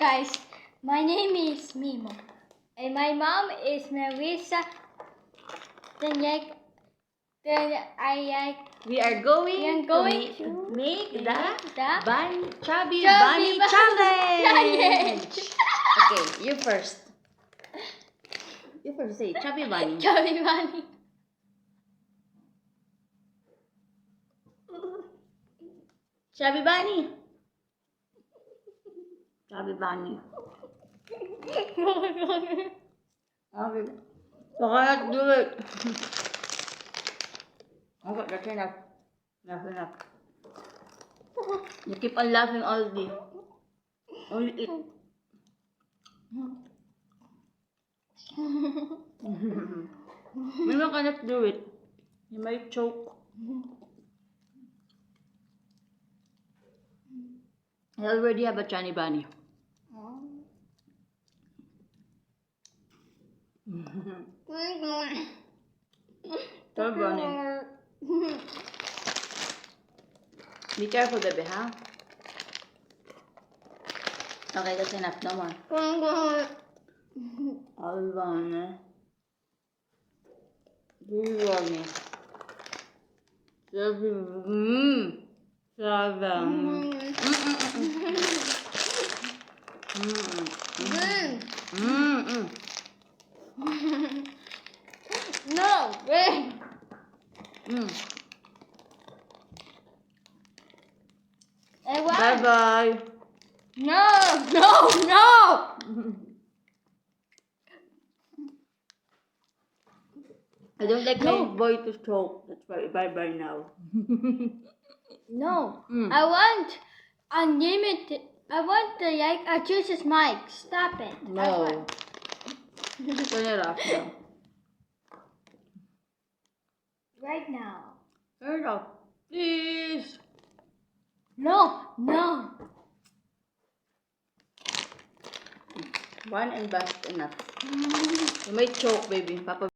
guys, my name is Mimo, and my mom is Marisa. Then We are going to make the the Chubby Chubby Bunny Bunny challenge. Okay, you first. You first say Chubby Bunny. Chubby Bunny. Chubby Bunny. Chubby Bunny. Okay. You cannot do it. Okay, that's enough. Enough. You keep on laughing all day. Only eat. Mimo cannot do it. You might choke. I already have a Chani Bunny. Chubby Bunny. Be careful, baby, huh? Okay, that's enough. No more. Chubby Bunny. Chubby Bunny. Chubby No, wait. Bye bye. No. I don't like my boy to choke. That's why bye bye now. No, I want unlimited. I want the Jesus mic. Stop it. No. Turn it off now. Right now. Turn it off. Please. No. One and bust enough. You might choke, baby. Papa